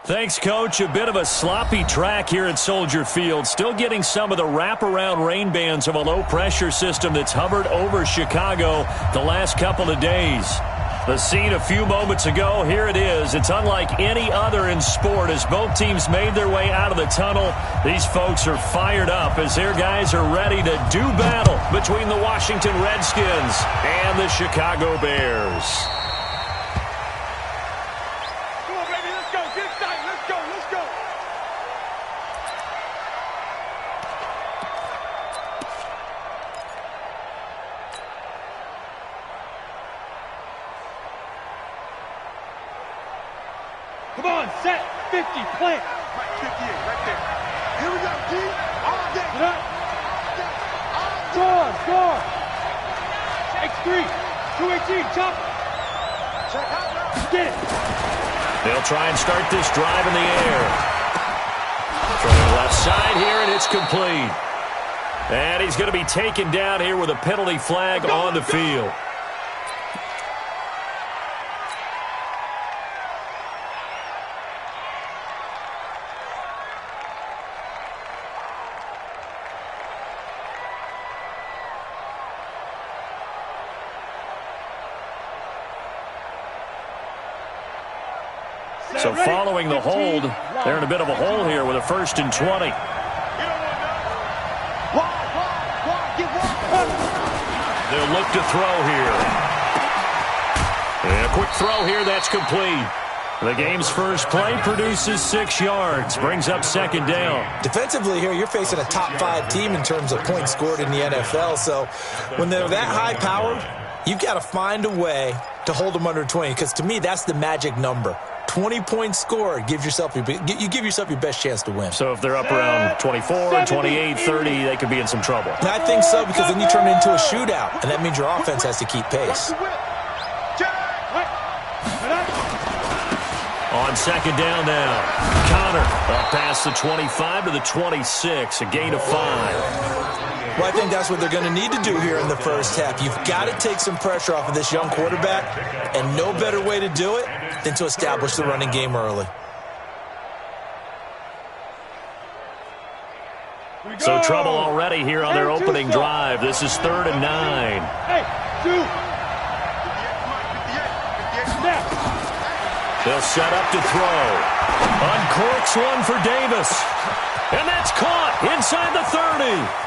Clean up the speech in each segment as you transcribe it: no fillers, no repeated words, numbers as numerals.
Thanks, Coach. A bit of a sloppy track here at Soldier Field. Still getting some of the wraparound rain bands of a low-pressure system that's hovered over Chicago the last couple of days. The scene a few moments ago, here it is. It's unlike any other in sport as both teams made their way out of the tunnel. These folks are fired up as their guys are ready to do battle between the Washington Redskins and the Chicago Bears. Come on, set, 50, plant. Right, 58, right there. Here we go, G. All day. Get up. Score. X3, 218, chop. Check out. Get it. They'll try and start this drive in the air. Throwing left side here, and it's complete. And he's going to be taken down here with a penalty flag on the field. So following the hold, they're in a bit of a hole here with a 1st and 20. They'll look to throw here. And a quick throw here, that's complete. The game's first play produces 6 yards, brings up 2nd down. Defensively here, you're facing a top 5 team in terms of points scored in the NFL. So when they're that high-powered, you've got to find a way to hold them under 20, because to me, that's the magic number. 20 points scored, you give yourself your best chance to win. So if they're up around 24, 28, 30, they could be in some trouble. And I think so, because then you turn it into a shootout, and that means your offense has to keep pace. On 2nd down now, Connor up past the 25 to the 26, a gain of 5. Well, I think that's what they're going to need to do here in the first half. You've got to take some pressure off of this young quarterback, and no better way to do it than to establish the running game early. So trouble already here on their opening drive. This is 3rd and 9. Hey, 2. They'll set up to throw. Uncorks one for Davis. And that's caught inside the 30.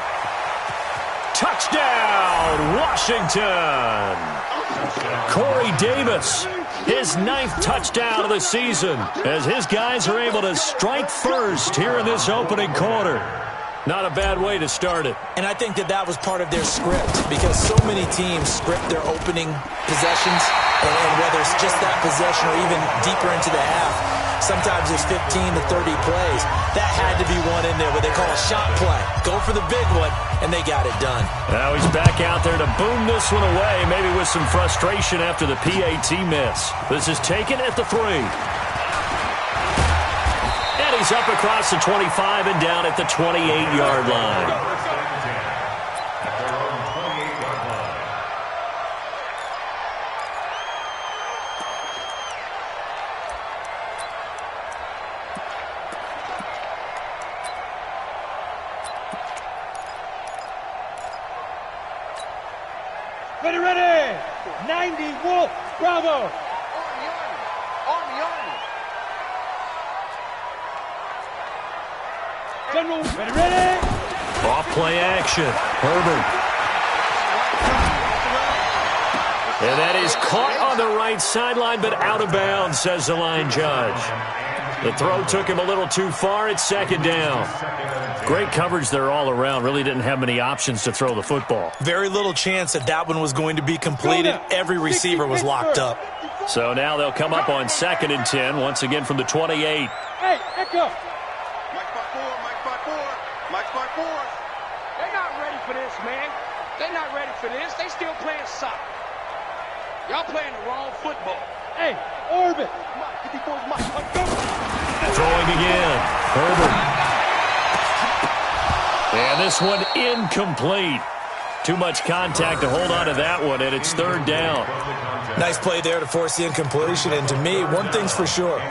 Touchdown, Washington. Corey Davis, his 9th touchdown of the season, as his guys are able to strike first here in this opening quarter. Not a bad way to start it. And I think that was part of their script, because so many teams script their opening possessions, and whether it's just that possession or even deeper into the half, sometimes it's 15 to 30 plays. That had to be one in there where they call a shot play. Go for the big one, and they got it done. Now he's back out there to boom this one away, maybe with some frustration after the PAT miss. This is taken at the 3. And he's up across the 25 and down at the 28-yard line. Ready. 90, Wolf, Bravo. Army. General, ready. Off play action. Herbert. And that is caught on the right sideline, but out of bounds, says the line judge. The throw took him a little too far. It's 2nd down. Great coverage there all around. Really didn't have many options to throw the football. Very little chance that one was going to be completed. Every receiver was locked up. So now they'll come up on 2nd and 10, once again from the 28. Hey, Echo. Mike 5-4. They're not ready for this, man. They're not ready for this. They still playing soccer. Y'all playing the wrong football. Hey, Orbit. Mike, 54's Mike. Go. Throwing again. Herbert. And this one incomplete. Too much contact to hold on to that one, and it's 3rd down. Nice play there to force the incompletion. And to me, one thing's for sure.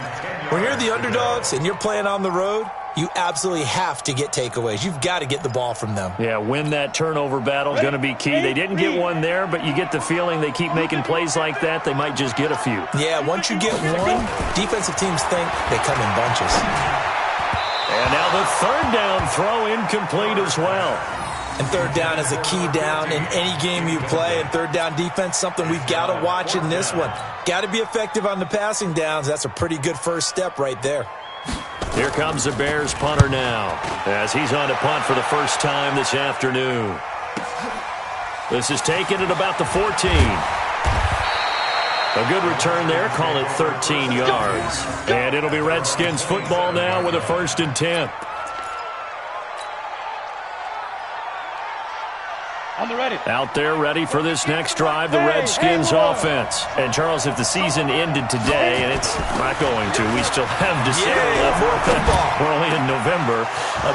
When you're the underdogs and you're playing on the road, you absolutely have to get takeaways. You've got to get the ball from them. Yeah, win that turnover battle, going to be key. They didn't get one there, but you get the feeling they keep making plays like that, they might just get a few. Yeah, once you get one, defensive teams think they come in bunches. And now the third down throw incomplete as well. And third down is a key down in any game you play. And third down defense, something we've got to watch in this one. Got to be effective on the passing downs. That's a pretty good first step right there. Here comes the Bears punter now as he's on to punt for the first time this afternoon. This is taken at about the 14. A good return there. Call it 13 yards. And it'll be Redskins football now with a 1st and 10. On the ready. Out there ready for this next drive, the Redskins offense. And, Charles, if the season ended today, and it's not going to, we still have December left. We're only in November.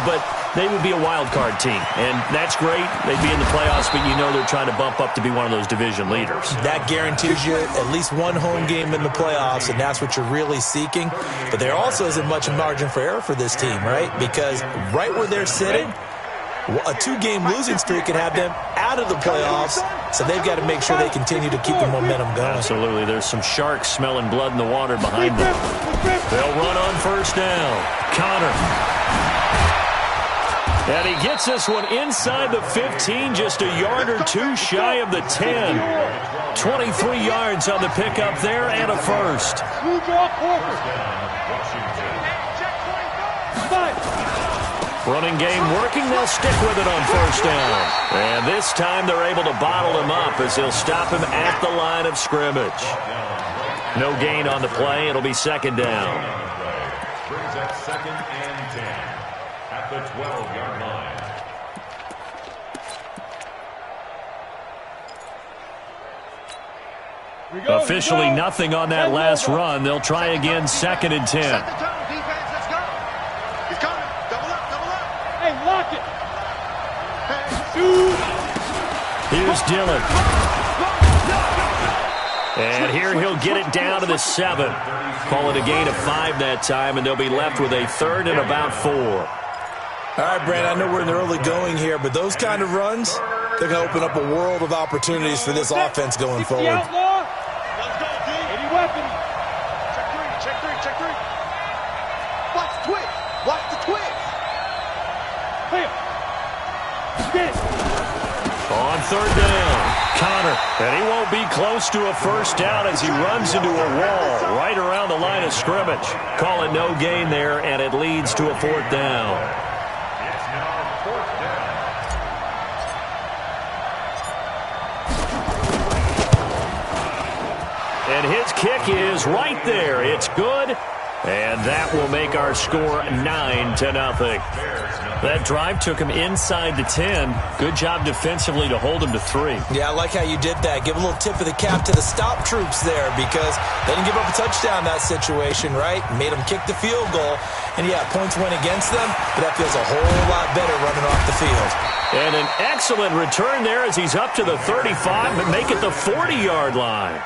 But they would be a wild card team. And that's great. They'd be in the playoffs, but you know they're trying to bump up to be one of those division leaders. That guarantees you at least one home game in the playoffs, and that's what you're really seeking. But there also isn't much margin for error for this team, right? Because right where they're sitting, a 2-game losing streak could have them out of the playoffs, so they've got to make sure they continue to keep the momentum going. Absolutely. There's some sharks smelling blood in the water behind them. They'll run on first down. Connor. And he gets this one inside the 15, just a yard or two shy of the 10. 23 yards on the pickup there and a first. Running game working. They'll stick with it on first down. And this time they're able to bottle him up as they'll stop him at the line of scrimmage. No gain on the play. It'll be 2nd down. Brings up 2nd and 10 at the 12-yard line. Officially nothing on that last run. They'll try again 2nd and 10. Here's Dillon. And here he'll get it down to the 7. Call it a gain of 5 that time, and they'll be left with a 3rd and about 4. All right, Brand, I know we're in the early going here, but those kind of runs, they're going to open up a world of opportunities for this offense going forward. Let's go, D. Any weapons? Check three. Watch the twig. Watch the twig. Clear. Get it. On 3rd down, Connor. And he won't be close to a first down as he runs into a wall right around the line of scrimmage. Call it no gain there, and it leads to a 4th down. It's now 4th down. And his kick is right there. It's good. And that will make our score 9-0. That drive took him inside the 10. Good job defensively to hold him to 3. Yeah, I like how you did that. Give a little tip of the cap to the stop troops there because they didn't give up a touchdown in that situation, right? Made them kick the field goal. And, yeah, points went against them, but that feels a whole lot better running off the field. And an excellent return there as he's up to the 35, but make it the 40-yard line.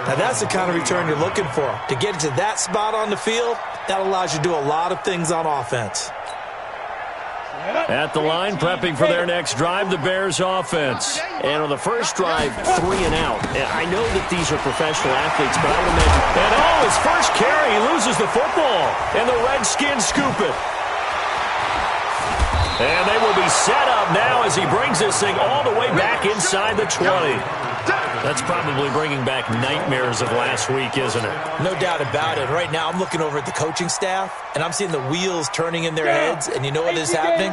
Now, that's the kind of return you're looking for. To get to that spot on the field, that allows you to do a lot of things on offense. At the line, prepping for their next drive, the Bears offense. And on the first drive, 3 and out. And I know that these are professional athletes, but I would imagine. And his first carry, he loses the football. And the Redskins scoop it. And they will be set up now as he brings this thing all the way back inside the 20. That's probably bringing back nightmares of last week, isn't it? No doubt about it. Right now, I'm looking over at the coaching staff, and I'm seeing the wheels turning in their heads. And you know what is happening?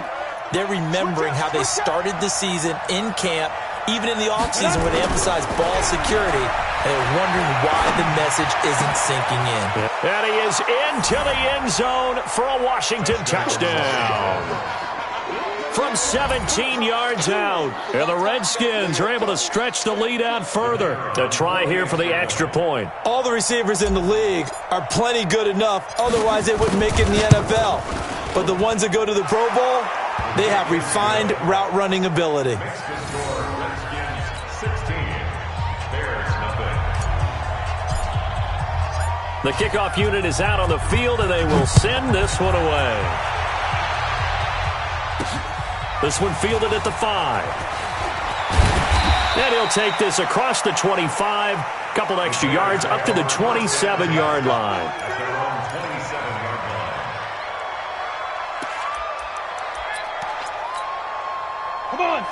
They're remembering how they started the season in camp, even in the offseason where they emphasized ball security, and they're wondering why the message isn't sinking in. And he is into the end zone for a Washington touchdown. From 17 yards out. And the Redskins are able to stretch the lead out further. To try here for the extra point. All the receivers in the league are plenty good enough. Otherwise, they wouldn't make it in the NFL. But the ones that go to the Pro Bowl, they have refined route running ability. The kickoff unit is out on the field, and they will send this one away. This one fielded at the 5. And he'll take this across the 25, couple extra yards, up to the 27-yard line.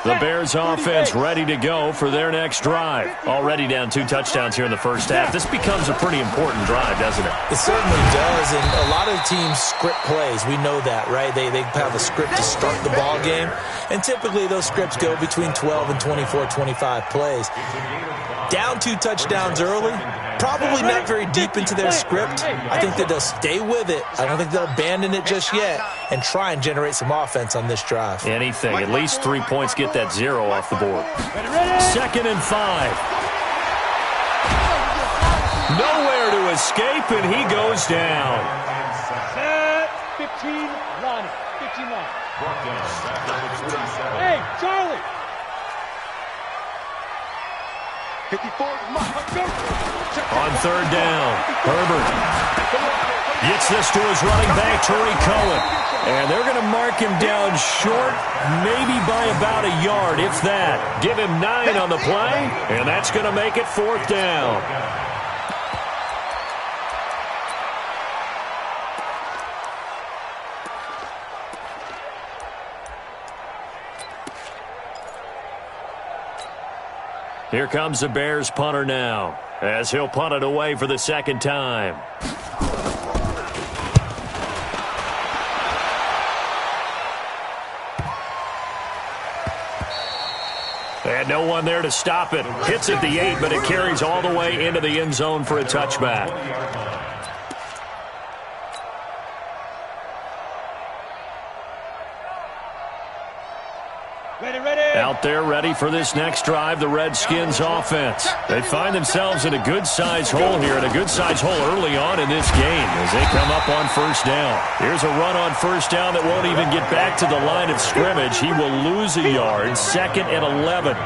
The Bears offense ready to go for their next drive. Already down 2 touchdowns here in the first half. This becomes a pretty important drive, doesn't it? It certainly does, and a lot of teams script plays. We know that, right? They have a script to start the ball game, and typically those scripts go between 12 and 24, 25 plays. Down 2 touchdowns early, probably not very deep into their script. I think that they'll stay with it. I don't think they'll abandon it just yet and try and generate some offense on this drive. Anything. At least 3 points, get that 0 off the board. 2nd and 5. Nowhere to escape, and he goes down. 15 line. 15 line. Hey, Charlie. 54 On 3rd down, Herbert gets this to his running back, Tariq Cohen. And they're going to mark him down short, maybe by about a yard, if that. Give him 9 on the play, and that's going to make it 4th down. Here comes the Bears punter now, as he'll punt it away for the 2nd time. And no one there to stop it. Hits at the 8, but it carries all the way into the end zone for a touchback. Out there ready for this next drive, the Redskins offense. They find themselves in a good-sized hole here, and a good-sized hole early on in this game as they come up on 1st down. Here's a run on 1st down that won't even get back to the line of scrimmage. He will lose a yard, 2nd and 11.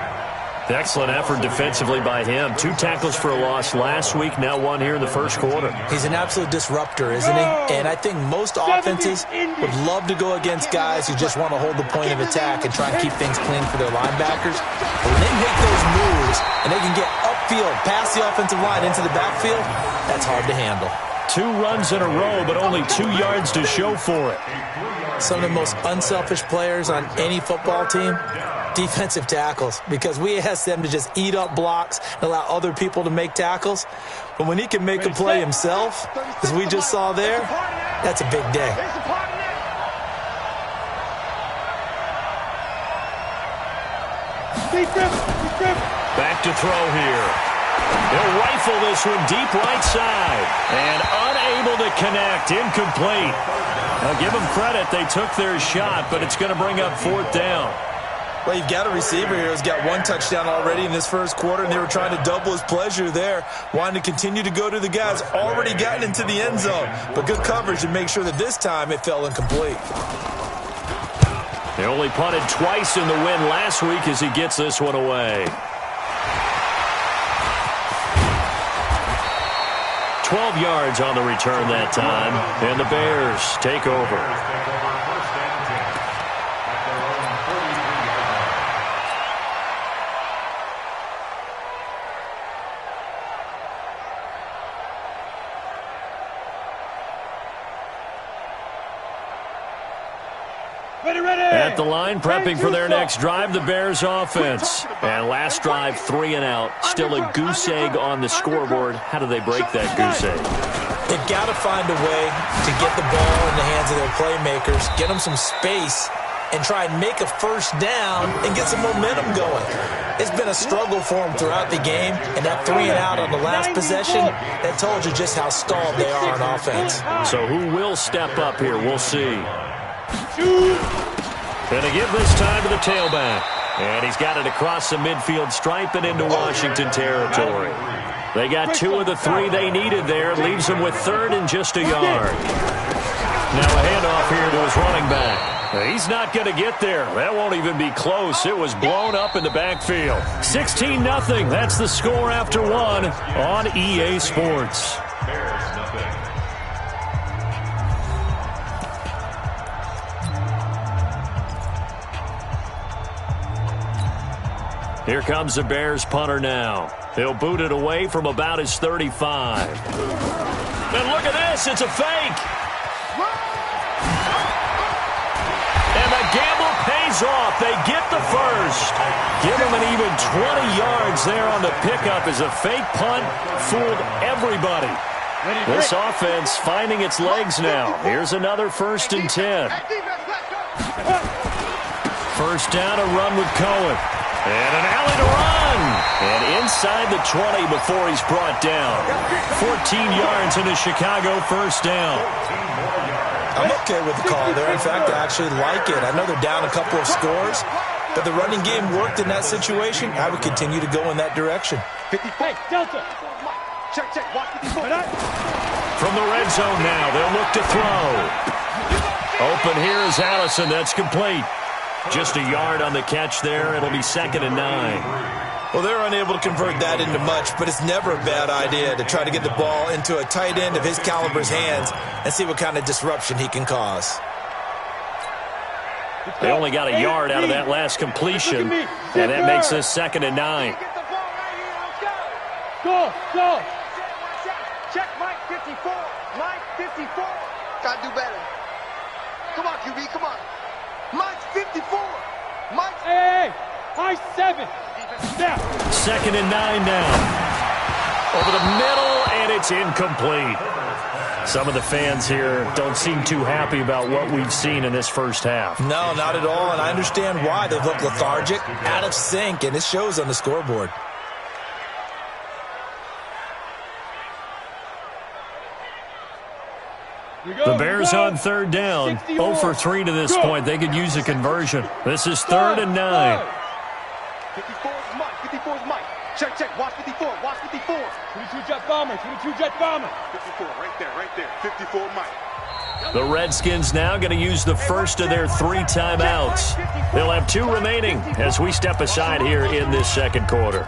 Excellent effort defensively by him. 2 tackles for a loss last week, now 1 here in the first quarter. He's an absolute disruptor, isn't he? And I think most offenses would love to go against guys who just want to hold the point of attack and try and keep things clean for their linebackers. But when they make those moves and they can get upfield, past the offensive line into the backfield, that's hard to handle. 2 runs in a row, but only 2 yards to show for it. Some of the most unselfish players on any football team, defensive tackles, because we ask them to just eat up blocks and allow other people to make tackles. But when he can make a play himself, as we just saw there, that's a big day. Back to throw here. He'll rifle this one deep right side. And unable to connect. Incomplete. Now give them credit. They took their shot, but it's going to bring up 4th down. Well, you've got a receiver here who's got 1 touchdown already in this first quarter, and they were trying to double his pleasure there, wanting to continue to go to the guys already gotten into the end zone. But good coverage to make sure that this time it fell incomplete. They only punted twice in the win last week as he gets this one away. 12 yards on the return that time, and the Bears take over. At the line, prepping for their next drive, the Bears offense. And last drive, 3 and out. Still a goose egg on the scoreboard. How do they break that goose egg? They've got to find a way to get the ball in the hands of their playmakers, get them some space, and try and make a 1st down and get some momentum going. It's been a struggle for them throughout the game, and that 3 and out on the last possession, that told you just how stalled they are on offense. So who will step up here? We'll see. Going to give this time to the tailback. And he's got it across the midfield stripe and into Washington territory. They got 2 of the 3 they needed there. Leaves them with 3rd and just a yard. Now a handoff here to his running back. He's not going to get there. That won't even be close. It was blown up in the backfield. 16-0. That's the score after 1 on EA Sports. Here comes the Bears punter now. He'll boot it away from about his 35. And look at this. It's a fake. And the gamble pays off. They get the first. Give him an even 20 yards there on the pickup as a fake punt fooled everybody. This offense finding its legs now. Here's another 1st and 10. First down, a run with Cohen. And an alley to run. And inside the 20 before he's brought down. 14 yards in a Chicago first down. I'm okay with the call there. In fact, I actually like it. I know they're down a couple of scores, but the running game worked in that situation. I would continue to go in that direction. Hey, Delta. Check. Watch 54. From the red zone now, they'll look to throw. Open here is Allison. That's complete. Just a yard on the catch there. It'll be 2nd and 9. Well, they're unable to convert that into much, but it's never a bad idea to try to get the ball into a tight end of his caliber's hands and see what kind of disruption he can cause. They only got a yard out of that last completion, and that makes this 2nd and 9. Go. Check Mike 54. Mike 54. Gotta do better. Come on, QB, come on. Mike's 54. Mike's... Hey, Mike's 7. Now. 2nd and 9 now. Over the middle, and it's incomplete. Some of the fans here don't seem too happy about what we've seen in this first half. No, not at all, and I understand why. They look lethargic, out of sync, and it shows on the scoreboard. The Bears on 3rd down. 0 for 3 to this point. They could use a conversion. This is 3rd and 9. 54 is Mike. 54 is Mike. Check. Watch 54. Watch 54. 22 jet bomber. 22 jet bomber. 54 right there. 54 Mike. The Redskins now going to use the first of their 3 timeouts. They'll have 2 remaining as we step aside here in this second quarter.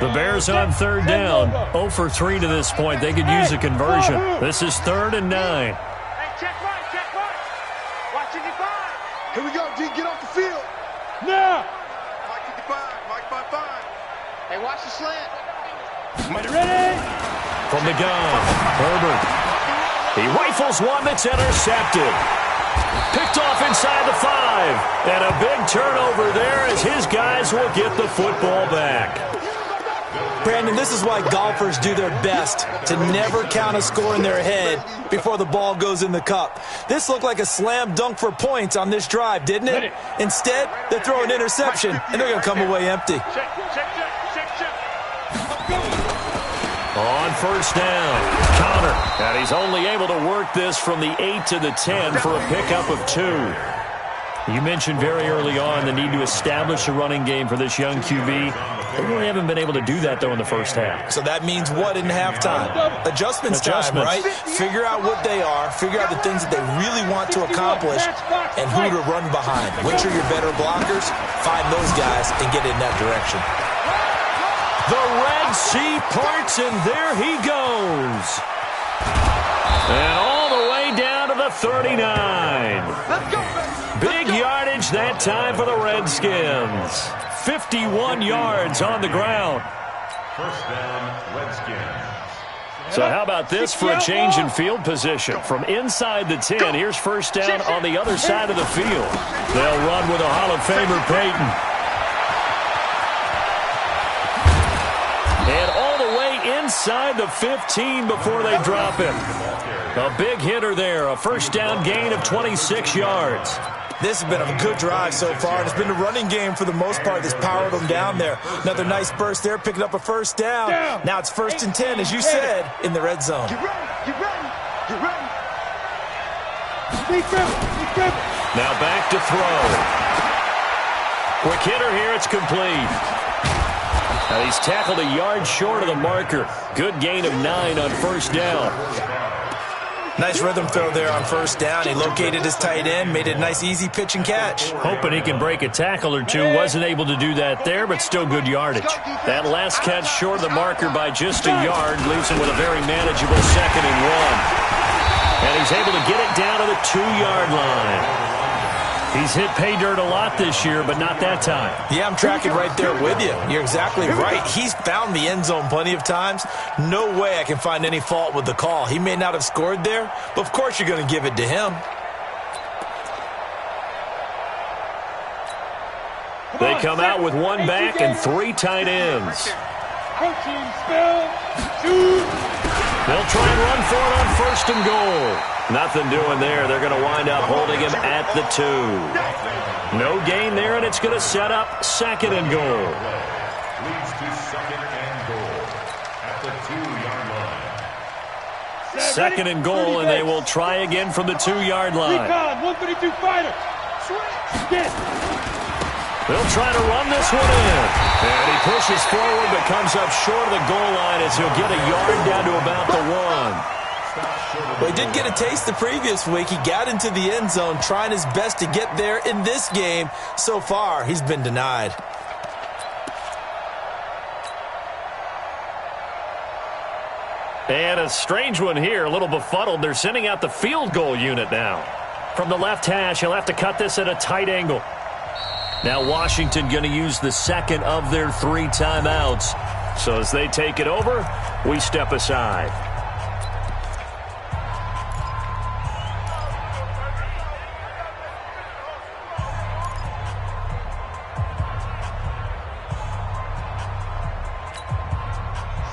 The Bears on 3rd down. 0 for 3 to this point. They could use a conversion. This is 3rd and 9. Hey, check Mike. Watch 55. Here we go, D. Get off the field. Now. Mike 55. Mike 55. Hey, watch the slant. Mike ready? From the gun, Herbert. He rifles one that's intercepted. Picked off inside the 5. And a big turnover there as his guys will get the football back. Brandon, this is why golfers do their best to never count a score in their head before the ball goes in the cup. This looked like a slam dunk for points on this drive, didn't it? Instead, they throw an interception, and they're going to come away empty. Check. On first down, Connor. And he's only able to work this from the 8 to the 10 for a pickup of 2. You mentioned very early on the need to establish a running game for this young QB. They really haven't been able to do that, though, in the first half. So that means what in halftime? Adjustments time, right? Figure out what they are, figure out the things that they really want to accomplish, and who to run behind. Which are your better blockers? Find those guys and get in that direction. The Red Sea parts, and there he goes. And all the way down to the 39. Let's go, baby. Big yardage that time for the Redskins. 51 yards on the ground. First down, Redskins. So how about this for a change in field position? From inside the 10, here's first down on the other side of the field. They'll run with a Hall of Famer, Peyton. And all the way inside the 15 before they drop him. A big hitter there, a first down gain of 26 yards. This has been a good drive so far, and it's been a running game for the most part that's powered them down there. Another nice burst there, picking up a first down. Now it's 1st and 10, as you said, in the red zone. Get ready. Now back to throw. Quick hitter here, it's complete. Now he's tackled a yard short of the marker. Good gain of 9 on first down. Nice rhythm throw there on first down. He located his tight end, made it a nice easy pitch and catch. Hoping he can break a tackle or two. Wasn't able to do that there, but still good yardage. That last catch short of the marker by just a yard leaves him with a very manageable 2nd and 1. And he's able to get it down to the 2-yard line. He's hit pay dirt a lot this year, but not that time. Yeah, I'm tracking right there with you. You're exactly right. He's found the end zone plenty of times. No way I can find any fault with the call. He may not have scored there, but of course you're going to give it to him. They come out with one back and 3 tight ends. They'll try and run for it on 1st and goal. Nothing doing there. They're going to wind up holding him at the 2. No gain there, and it's going to set up 2nd and goal. Leads to 2nd and goal at the 2-yard line. 2nd and goal, and they will try again from the 2-yard line. 132 fighter. They'll try to run this one in. And he pushes forward but comes up short of the goal line as he'll get a yard down to about the 1. Well, he did get a taste the previous week. He got into the end zone trying his best to get there in this game. So far, he's been denied. And a strange one here, a little befuddled. They're sending out the field goal unit now. From the left hash, he'll have to cut this at a tight angle. Now Washington going to use the 2nd of their 3 timeouts. So as they take it over, we step aside.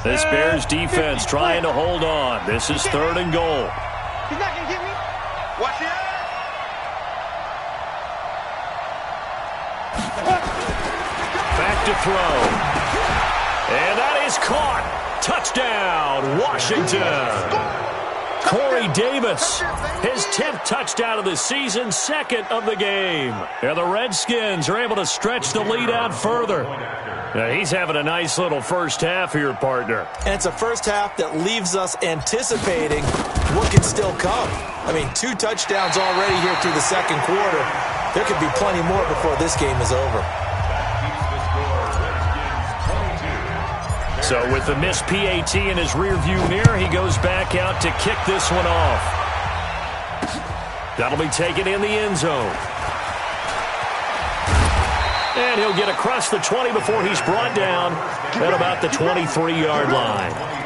This Bears defense trying to hold on. This is 3rd and goal. He's not going to get me. Watch it. Back to throw. And that is caught. Touchdown, Washington. Corey Davis, his 10th touchdown of the season, 2nd of the game. And the Redskins are able to stretch the lead out further. Now, he's having a nice little first half here, partner. And it's a first half that leaves us anticipating what can still come. I mean, 2 touchdowns already here through the 2nd quarter. There could be plenty more before this game is over. So with the missed PAT in his rearview mirror, he goes back out to kick this one off. That'll be taken in the end zone. And he'll get across the 20 before he's brought down at about the 23-yard line.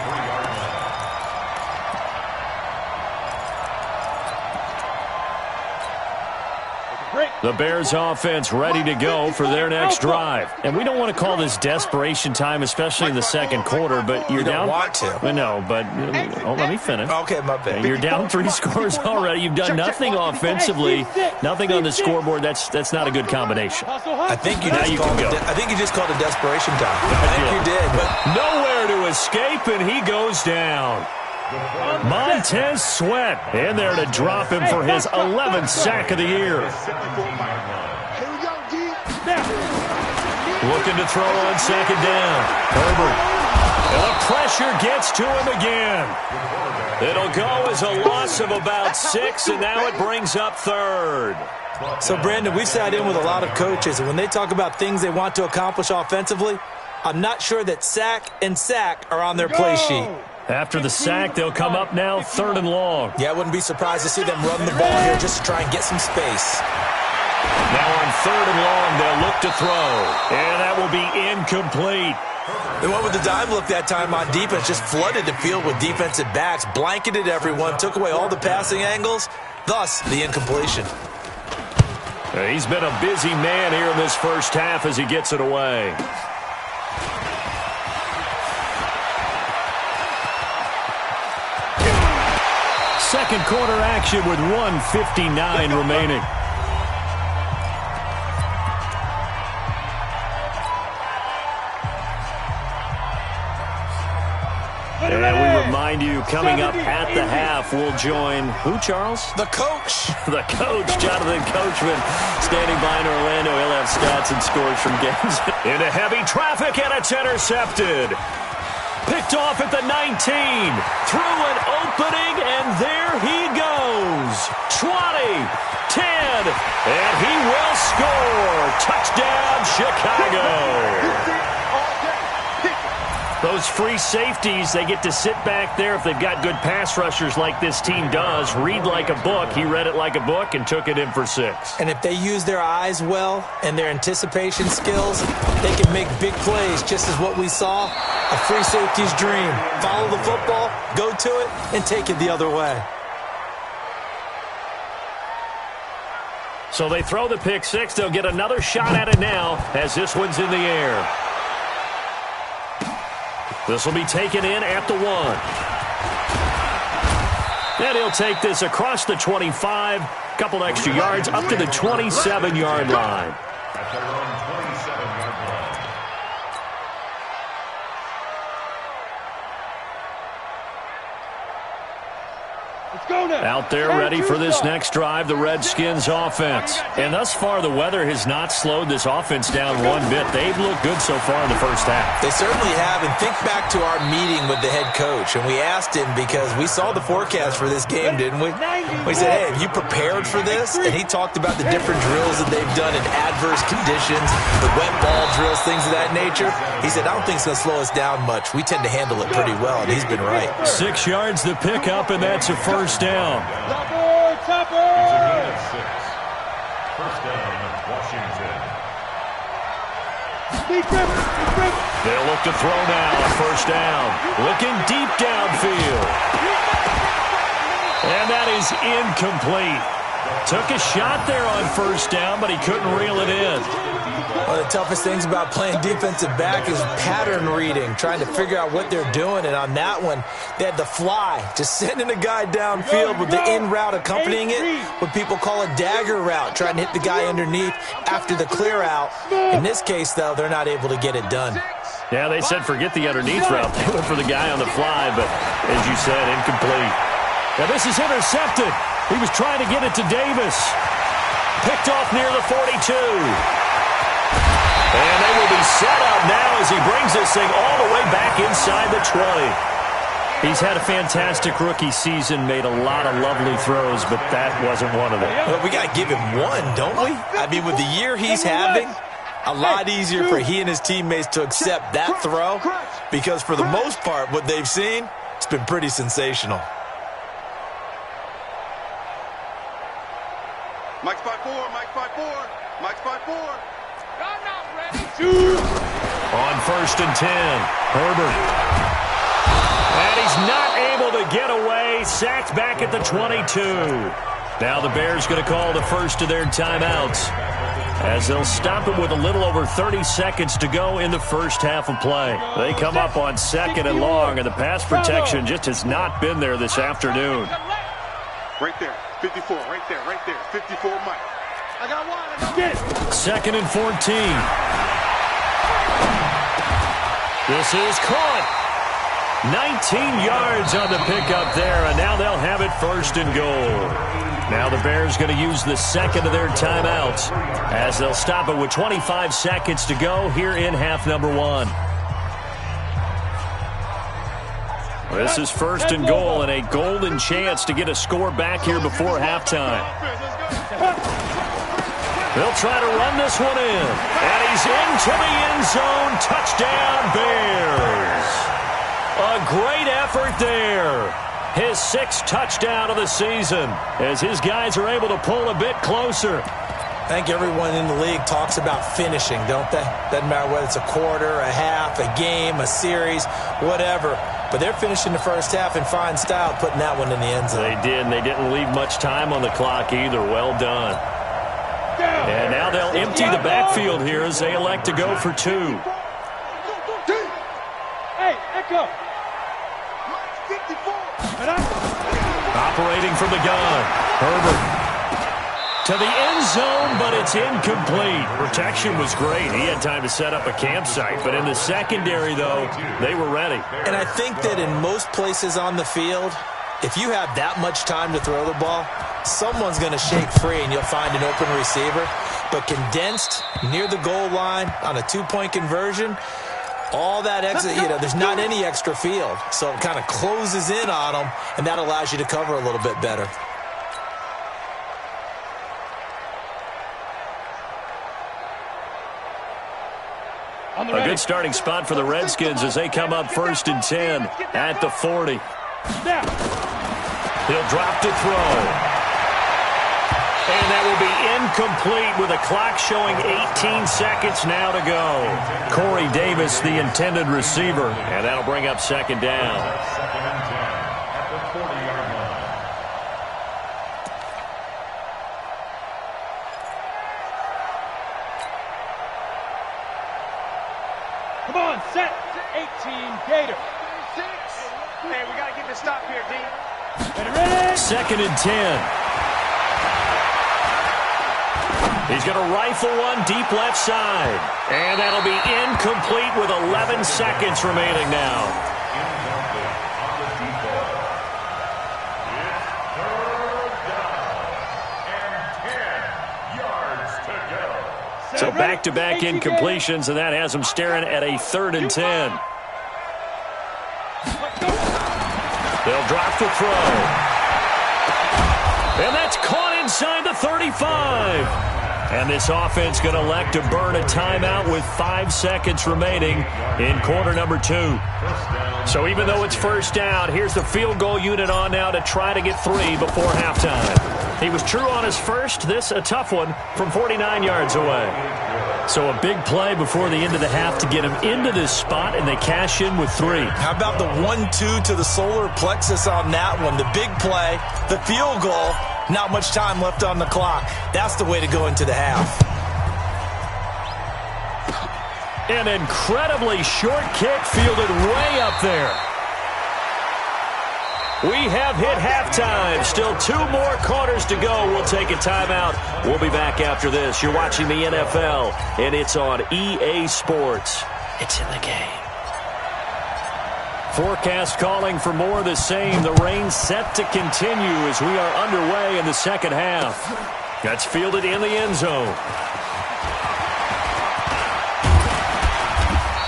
The Bears offense ready to go for their next drive. And we don't want to call this desperation time, especially in the 2nd quarter, but you're down. You don't want to. I know, but let me finish. Okay, my bad. You're down 3 scores already. You've done nothing offensively, nothing on the scoreboard. That's not a good combination. I think you just called it desperation time. I think you did. But nowhere to escape, and he goes down. Montez Sweat in there to drop him for his 11th sack of the year. Looking to throw on 2nd down. Herbert. And the pressure gets to him again. It'll go as a loss of about 6, and now it brings up 3rd. So, Brandon, we've sat in with a lot of coaches, and when they talk about things they want to accomplish offensively, I'm not sure that sack and sack are on their play sheet. After the sack, they'll come up now 3rd and long. Yeah, I wouldn't be surprised to see them run the ball here just to try and get some space. Now on 3rd and long, they'll look to throw. And that will be incomplete. They went with the dime look that time on defense, just flooded the field with defensive backs, blanketed everyone, took away all the passing angles, thus the incompletion. He's been a busy man here in this first half as he gets it away. Second quarter action with 1:59 remaining. And we remind you, coming up at the half, we'll join who, Charles? The coach. The coach, Jonathan Coachman, standing by in Orlando. He'll have stats and scores from games. Into heavy traffic, and it's intercepted. Picked off at the 19, through an opening, and there he goes. 20, 10, and he will score. Touchdown, Chicago. Those free safeties, they get to sit back there if they've got good pass rushers like this team does. Read like a book. He read it like a book and took it in for 6. And if they use their eyes well and their anticipation skills, they can make big plays, just as what we saw. A free safety's dream. Follow the football, go to it, and take it the other way. So they throw the pick 6. They'll get another shot at it now as this one's in the air. This will be taken in at the 1. And he'll take this across the 25. Couple extra yards up to the 27-yard line. At their own 27-yard line. Out there ready for this next drive, the Redskins offense. And thus far, the weather has not slowed this offense down one bit. They've looked good so far in the first half. They certainly have. And think back to our meeting with the head coach. And we asked him because we saw the forecast for this game, didn't we? We said, hey, have you prepared for this? And he talked about the different drills that they've done in adverse conditions, the wet ball drills, things of that nature. He said, I don't think it's going to slow us down much. We tend to handle it pretty well, and he's been right. 6 yards the pickup, and that's a first down. He's a gain of 6. First down, Washington. They'll look to throw now. First down. Looking deep downfield. And that is incomplete. Took a shot there on first down, but he couldn't reel it in. One of the toughest things about playing defensive back is pattern reading, trying to figure out what they're doing. And on that one, they had the fly, just sending a guy downfield with the in route accompanying it, what people call a dagger route, trying to hit the guy underneath after the clear out. In this case, though, they're not able to get it done. Yeah, they said forget the underneath route. They went for the guy on the fly, but as you said, incomplete. Now this is intercepted. He was trying to get it to Davis. Picked off near the 42. And they will be set up now as he brings this thing all the way back inside the 20. He's had a fantastic rookie season, made a lot of lovely throws, but that wasn't one of them. Well, we got to give him one, don't we? I mean, with the year he's having, a lot easier for he and his teammates to accept that throw because for the most part, what they've seen, it's been pretty sensational. Mike's 5-4, Mike's 5-4, Mike's 5-4. Y'all not ready. On first and 10, Herbert. And he's not able to get away. Sacked back at the 22. Now the Bears going to call the first of their timeouts as they'll stop it with a little over 30 seconds to go in the first half of play. They come up on second and long, and the pass protection just has not been there this afternoon. Right there, 54, right there, 54, Mike. I got one, get it. Second and 14. This is caught. 19 yards on the pickup there, and now they'll have it first and goal. Now the Bears going to use the second of their timeouts as they'll stop it with 25 seconds to go here in half number 1. This is first and goal and a golden chance to get a score back here before halftime. They'll try to run this one in. And he's into the end zone. Touchdown, Bears. A great effort there. His 6th touchdown of the season as his guys are able to pull a bit closer. I think everyone in the league talks about finishing, don't they? Doesn't matter whether it's a quarter, a half, a game, a series, whatever. But they're finishing the first half in fine style, putting that one in the end zone. They did, and they didn't leave much time on the clock either. Well done. And now they'll empty the backfield here as they elect to go for 2. Hey, Echo. Operating from the gun. Herbert to the end zone, but it's incomplete. Protection was great. He had time to set up a campsite, but in the secondary, though, they were ready. And I think that in most places on the field, if you have that much time to throw the ball, someone's going to shake free and you'll find an open receiver. But condensed near the goal line on a 2-point conversion, all that extra, there's not any extra field. So it kind of closes in on them, and that allows you to cover a little bit better. A good starting spot for the Redskins as they come up 1st and 10 at the 40. He'll drop to throw. And that will be incomplete with a clock showing 18 seconds now to go. Corey Davis, the intended receiver, and that'll bring up 2nd down. 2nd and 10 at the 40-yard line. Come on, set. 18, Gator. 6. Hey, we got to get this stop here, D. Ready? 2nd and 10. He's going to rifle one deep left side. And that'll be incomplete with 11 seconds remaining now. Incomplete on the default. It's 3rd down and 10 yards to go. So back-to-back incompletions, and that has him staring at a 3rd and 10. They'll drop the throw. And that's caught inside the 35. And this offense going to elect to burn a timeout with 5 seconds remaining in quarter number 2. So even though it's 1st down, here's the field goal unit on now to try to get 3 before halftime. He was true on his first. This a tough one from 49 yards away. So a big play before the end of the half to get him into this spot, and they cash in with 3. How about the 1-2 to the solar plexus on that one? The big play, the field goal, not much time left on the clock. That's the way to go into the half. An incredibly short kick fielded way up there. We have hit halftime. Still 2 more quarters to go. We'll take a timeout. We'll be back after this. You're watching the NFL, and it's on EA Sports. It's in the game. Forecast calling for more of the same. The rain set to continue as we are underway in the 2nd half. That's fielded in the end zone.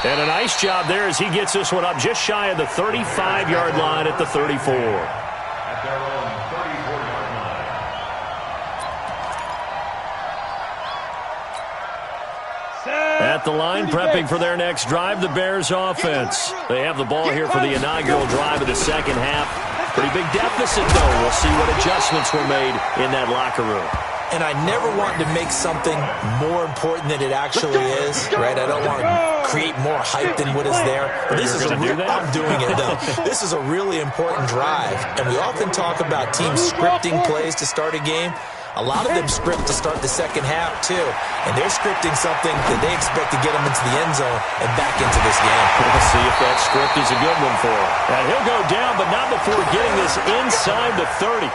And a nice job there as he gets this one up just shy of the 35-yard line at the 34. At their own 34-yard line. At the line, prepping for their next drive, the Bears offense. They have the ball here for the inaugural drive of the 2nd half. Pretty big deficit, though. We'll see what adjustments were made in that locker room. And I never want to make something more important than it actually is, right? I don't want to create more hype than what is there. But this is I'm doing it, though. This is a really important drive. And we often talk about teams scripting plays to start a game. A lot of them script to start the 2nd half, too. And they're scripting something that they expect to get them into the end zone and back into this game. We'll see if that script is a good one for him. And he'll go down, but not before getting this inside the 30.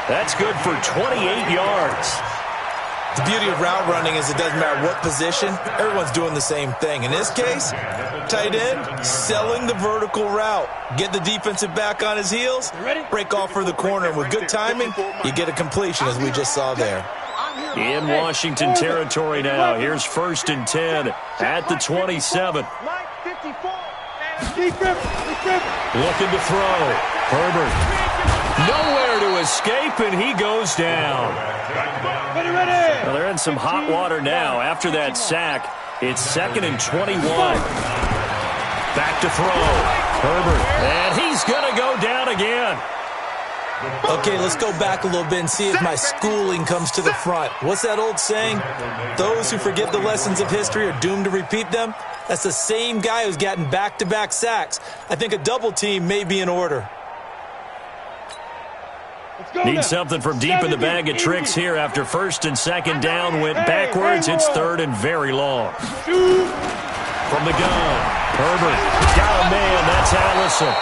That's good for 28 yards. The beauty of route running is it doesn't matter what position. Everyone's doing the same thing. In this case, tight end, selling the vertical route. Get the defensive back on his heels, break off for the corner. With good timing, you get a completion, as we just saw there. In Washington territory now. Here's 1st and 10 at the 27. Looking to throw. Herbert. Nowhere to escape, and he goes down. Well, they're in some hot water now. After that sack, it's 2nd and 21. Back to throw. Herbert. And he's going to go down again. Okay, let's go back a little bit and see if my schooling comes to the front. What's that old saying? Those who forget the lessons of history are doomed to repeat them. That's the same guy who's gotten back-to-back sacks. I think a double team may be in order. Need something from deep in the bag of tricks here after 1st and 2nd down went backwards. It's 3rd and very long. From the gun, Herbert got a man. That's Allison.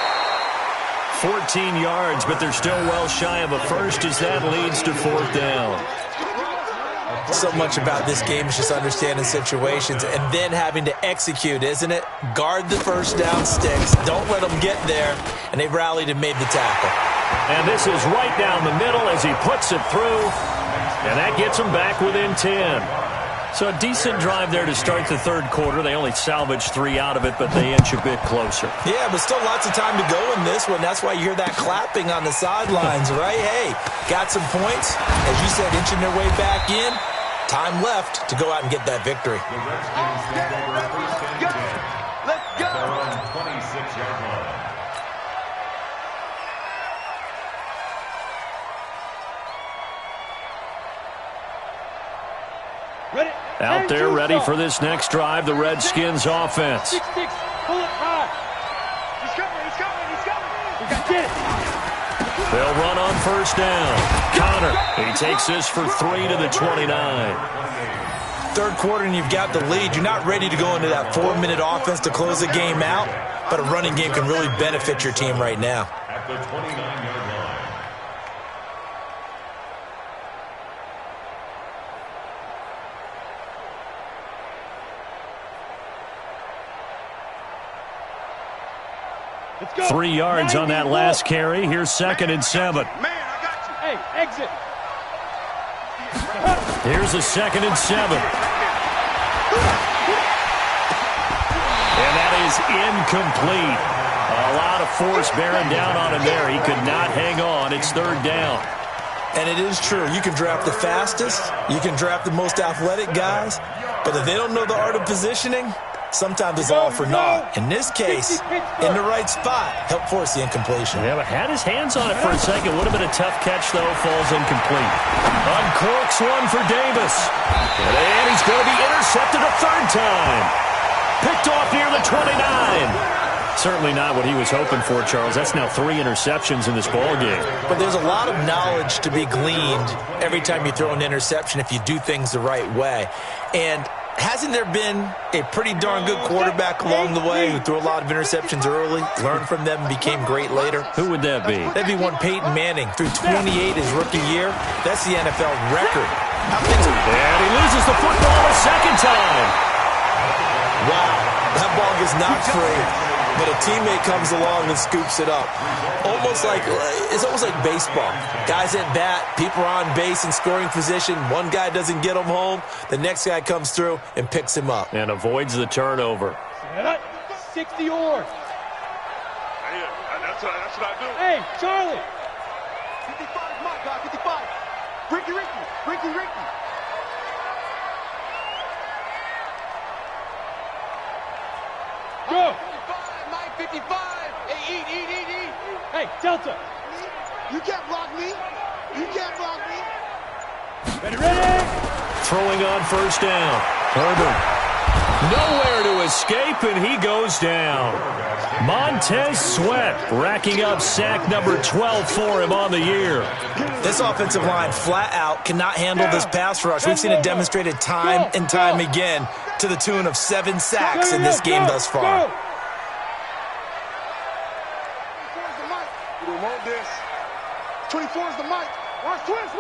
14 yards, but they're still well shy of a first as that leads to 4th down. So much about this game is just understanding situations and then having to execute, isn't it? Guard the 1st down sticks. Don't let them get there. And they've rallied and made the tackle. And this is right down the middle as he puts it through. And that gets him back within 10. So a decent drive there to start the 3rd quarter. They only salvaged 3 out of it, but they inch a bit closer. Yeah, but still lots of time to go in this one. That's why you hear that clapping on the sidelines, right? Hey, got some points. As you said, inching their way back in. time left to go out and get that victory. The Redskins take over first and 10. Let's go. Their own 26-yard line. Out there ready for this next drive, the Redskins offense. Pull it high. He's coming. They'll run on first down. Connor, he takes this for 3 to the 29. Third quarter and you've got the lead. You're not ready to go into that 4-minute offense to close the game out, but a running game can really benefit your team right now. At the 29-yard line. Let's go. 3 yards on that last carry. Here's 2nd and 7. Man, I got you. Hey, exit. Here's a 2nd and 7. And that is incomplete. A lot of force bearing down on him there. He could not hang on. It's 3rd down. And it is true. You can draft the fastest. You can draft the most athletic guys. But if they don't know the art of positioning, sometimes it's all for naught. In this case, in the right spot, help force the incompletion. Yeah, but had his hands on it for a second. Would have been a tough catch, though. Falls incomplete. Uncorks one for Davis. And he's going to be intercepted a 3rd time. Picked off near the 29. Certainly not what he was hoping for, Charles. That's now 3 interceptions in this ball game. But there's a lot of knowledge to be gleaned every time you throw an interception if you do things the right way. And hasn't there been a pretty darn good quarterback along the way who threw a lot of interceptions early, learned from them, and became great later? Who would that be? That'd be one Peyton Manning. Threw 28 his rookie year. That's the NFL record. And he loses the football a 2nd time. Wow, that ball gets knocked free. But a teammate comes along and scoops it up. It's almost like baseball. Guys at bat, people are on base in scoring position. One guy doesn't get him home. The next guy comes through and picks him up. And avoids the turnover. 60 yards. That's what I do. Hey, Charlie. 55, my God, 55. Ricky. Go. 55. Hey, eat. Hey, Delta. You can't block me. Ready. Throwing on first down. Herbert. Nowhere to escape, and he goes down. Montez Sweat racking up sack number 12 for him on the year. This offensive line flat out cannot handle this pass rush. We've seen it demonstrated time and time again to the tune of 7 sacks in this game thus far. We want this. 24 is the mic. Watch twist.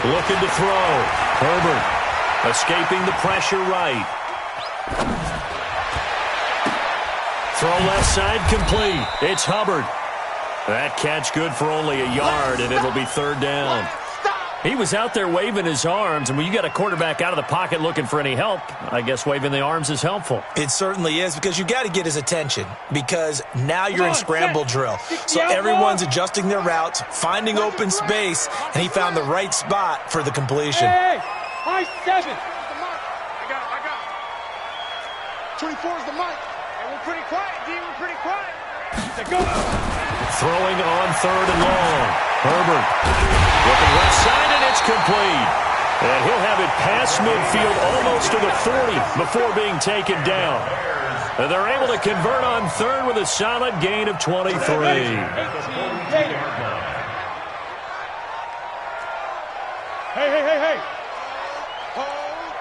Looking to throw. Herbert escaping the pressure right. Throw left side complete. It's Hubbard. That catch good for only a yard, and it'll be 3rd down. He was out there waving his arms, and when you got a quarterback out of the pocket looking for any help, I guess waving the arms is helpful. It certainly is, because you got to get his attention, because now you're in scramble drill. So everyone's adjusting their routes, finding open space, and he found the right spot for the completion. Hey, high 7. I got it. 24 is the mic. And we're pretty quiet, D. We're pretty quiet. Go. Throwing on 3rd and long. Herbert looking left side, and it's complete. And he'll have it past midfield almost to the 40 before being taken down. And they're able to convert on 3rd with a solid gain of 23. Hey. Hold.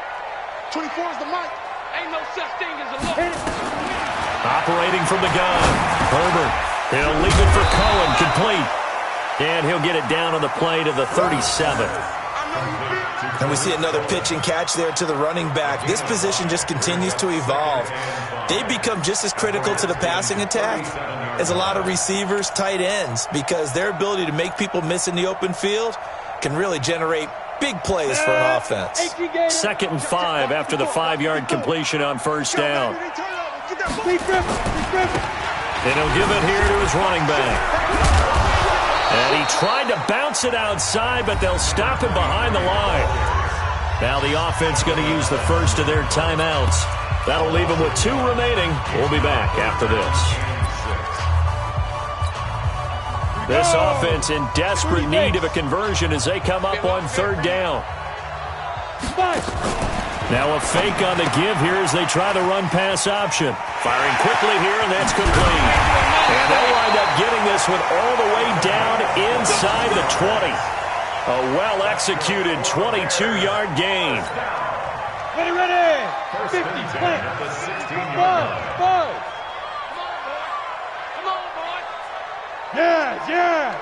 24 is the mic. Ain't no such thing as a look. Operating from the gun. Herbert. He'll leave it for Cohen, complete. And he'll get it down on the play to the 37. And we see another pitch and catch there to the running back. This position just continues to evolve. They become just as critical to the passing attack as a lot of receivers, tight ends, because their ability to make people miss in the open field can really generate big plays for an offense. 2nd and 5 after the 5-yard completion on first down. And he'll give it here to his running back. And he tried to bounce it outside, but they'll stop him behind the line. Now the offense going to use the first of their timeouts. That'll leave them with 2 remaining. We'll be back after this. This offense in desperate need of a conversion as they come up on 3rd down. Now a fake on the give here as they try the run-pass option. Firing quickly here, and that's complete. And they'll wind up getting this one all the way down inside the 20. A well-executed 22-yard gain. Ready. 50, plant. 5. Come on, boy. Yes.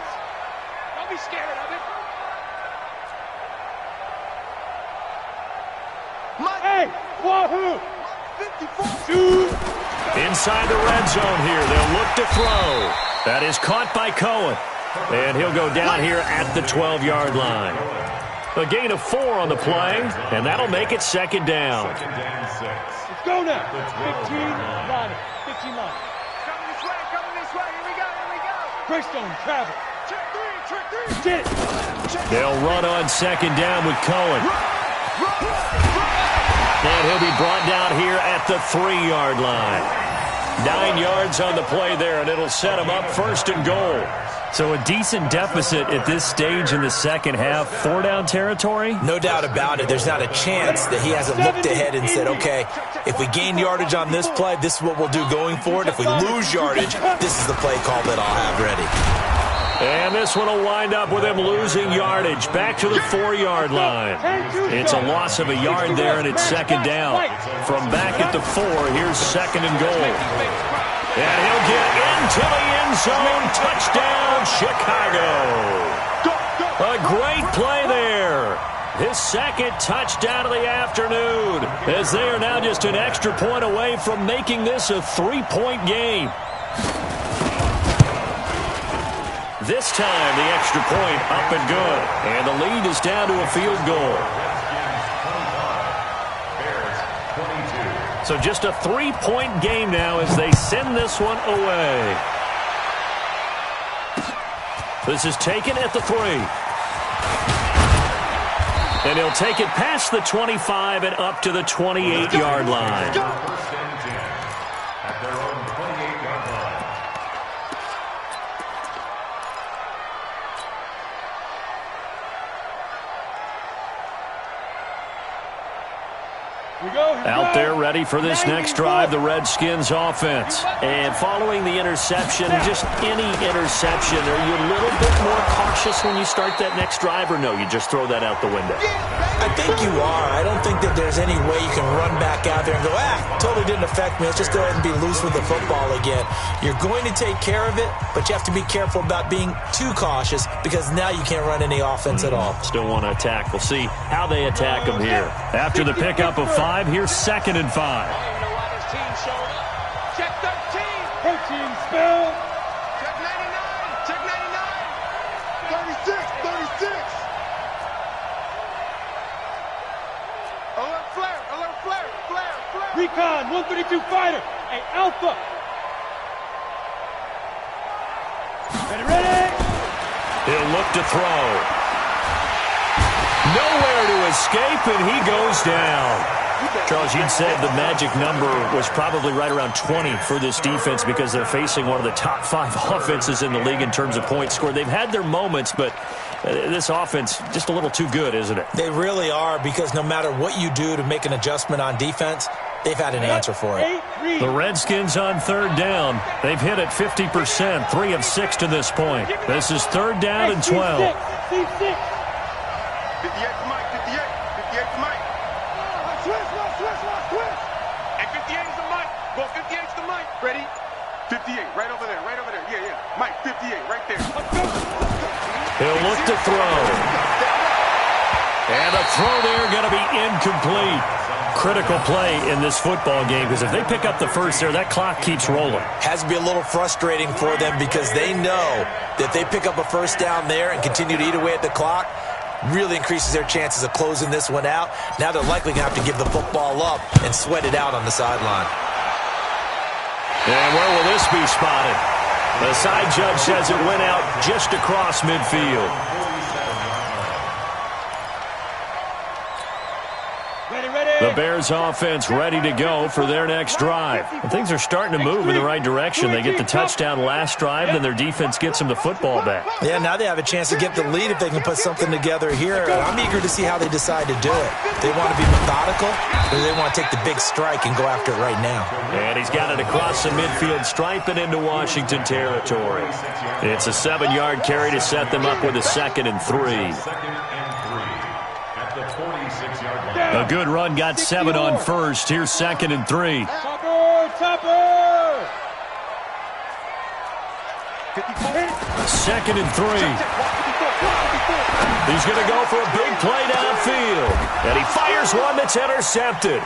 Don't be scared of it. Hey, wahoo! 54. Inside the red zone here. They'll look to throw. That is caught by Cohen. And he'll go down here at the 12-yard line. A gain of 4 on the play, and that'll make it 2nd down. Let's go now. 15 line. 15 line. Coming this way. Here we go. Greystone travel. Check 3. They'll run on 2nd down with Cohen. And he'll be brought down here at the 3-yard line. 9 yards on the play there, and it'll set him up 1st and goal. So a decent deficit at this stage in the second half. 4-down territory? No doubt about it. There's not a chance that he hasn't looked ahead and said, okay, if we gain yardage on this play, this is what we'll do going forward. If we lose yardage, this is the play call that I'll have ready. And this one will wind up with him losing yardage. Back to the 4-yard line. It's a loss of a yard there, and it's 2nd down. From back at the 4, here's 2nd and goal. And he'll get into the end zone. Touchdown, Chicago. A great play there. His 2nd touchdown of the afternoon, as they are now just an extra point away from making this a 3-point game. This time, the extra point up and good. And the lead is down to a field goal. So just a 3-point game now as they send this one away. This is taken at the 3. And he'll take it past the 25 and up to the 28-yard line. At their own 28-yard line. Out there ready for this next drive, the Redskins offense. And following the interception, just any interception, are you a little bit more cautious when you start that next drive, or no, you just throw that out the window? I think you are. I don't think that there's any way you can run back out there and go, totally didn't affect me. Let's just go ahead and be loose with the football again. You're going to take care of it, but you have to be careful about being too cautious because now you can't run any offense at all. Still want to attack. We'll see how they attack them here. After the pickup of 5, here's 2nd and 5. Check 13. 13 spell. Check 99. Check 99. 36. Alert flare. Recon 132 fighter. Hey, Alpha. Ready. He'll look to throw. Nowhere to escape, and he goes down. Charles, you'd said the magic number was probably right around 20 for this defense because they're facing one of the top 5 offenses in the league in terms of points scored. They've had their moments, but this offense just a little too good, isn't it? They really are, because no matter what you do to make an adjustment on defense, they've had an answer for it. The Redskins on 3rd down. They've hit it 50%, 3 of 6 to this point. This is 3rd down and 12. 58 to Mike. 58 to Mike. Switch. And 58 is the Mike. Go 58 is the Mike. Ready? 58, right over there. Yeah. Mike, 58, right there. He'll look to throw. And the throw there going to be incomplete. Critical play in this football game, because if they pick up the first there, that clock keeps rolling. Has to be a little frustrating for them because they know that they pick up a first down there and continue to eat away at the clock, really increases their chances of closing this one out. Now they're likely going to have to give the football up and sweat it out on the sideline. And where will this be spotted? The side judge says it went out just across midfield. The Bears offense ready to go for their next drive. And things are starting to move in the right direction. They get the touchdown last drive, then their defense gets them the football back. Yeah, now they have a chance to get the lead if they can put something together here. And I'm eager to see how they decide to do it. They want to be methodical, or they want to take the big strike and go after it right now. And he's got it across the midfield stripe and into Washington territory. It's a 7-yard carry to set them up with a 2nd and 3. A good run got 7 on first. Here's 2nd and 3. Topper! 2nd and 3. He's going to go for a big play downfield. And he fires one that's intercepted.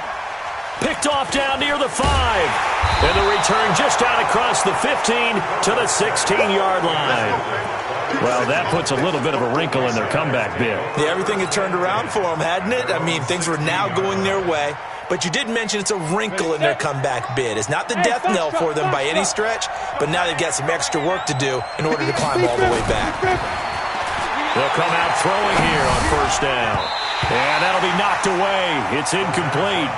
Picked off down near the 5. And the return just out across the 15 to the 16-yard line. Well, that puts a little bit of a wrinkle in their comeback bid. Yeah, everything had turned around for them, hadn't it? I mean, things were now going their way. But you did mention it's a wrinkle in their comeback bid. It's not the death knell for them by any stretch, but now they've got some extra work to do in order to climb all the way back. They'll come out throwing here on first down. And that'll be knocked away. It's incomplete.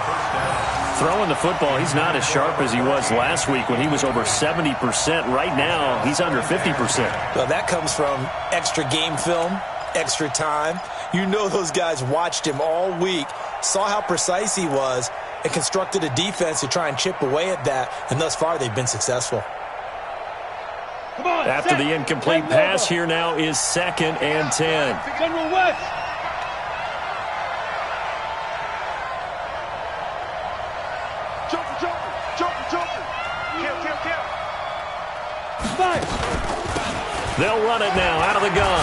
Throwing the football, he's not as sharp as he was last week when he was over 70%. Right now, he's under 50%. Well, that comes from extra game film, extra time. You know those guys watched him all week, saw how precise he was, and constructed a defense to try and chip away at that. And thus far, they've been successful. After the incomplete pass, here now is 2nd and 10. General West! They'll run it now out of the gun.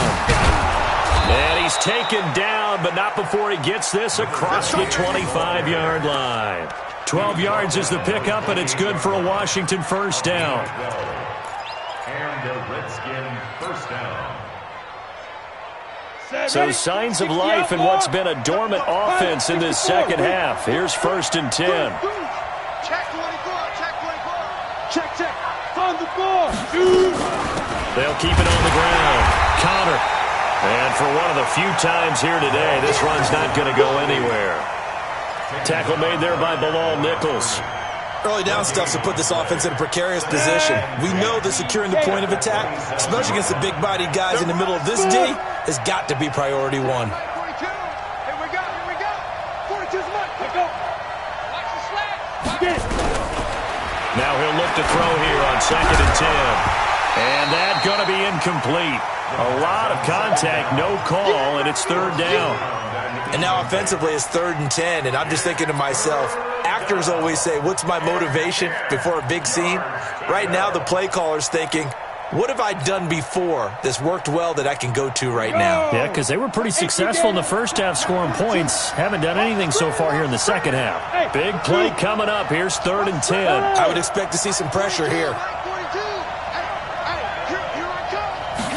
And he's taken down, but not before he gets this across the 25-yard line. 12 yards is the pickup, and it's good for a Washington first down. And a Redskin first down. So signs of life in what's been a dormant offense in this second half. Here's 1st and 10. Check 24, check 24. Check. On the ball. They'll keep it on the ground. Counter. And for one of the few times here today, this run's not going to go anywhere. Tackle made there by Bilal Nichols. Early down stuff's to put this offense in a precarious position. We know that securing the point of attack, especially against the big-bodied guys in the middle of this D, has got to be priority 1. 42. Here we go. 42's much. Let's go. Watch the slack. Now he'll look to throw here on 2nd and 10. And that's going to be incomplete. A lot of contact, no call, and it's 3rd down. And now offensively it's 3rd and 10, and I'm just thinking to myself, actors always say, what's my motivation before a big scene? Right now the play caller's thinking, what have I done before that's worked well that I can go to right now? Yeah, because they were pretty successful in the first half scoring points. Haven't done anything so far here in the second half. Big play coming up. Here's 3rd and 10. I would expect to see some pressure here.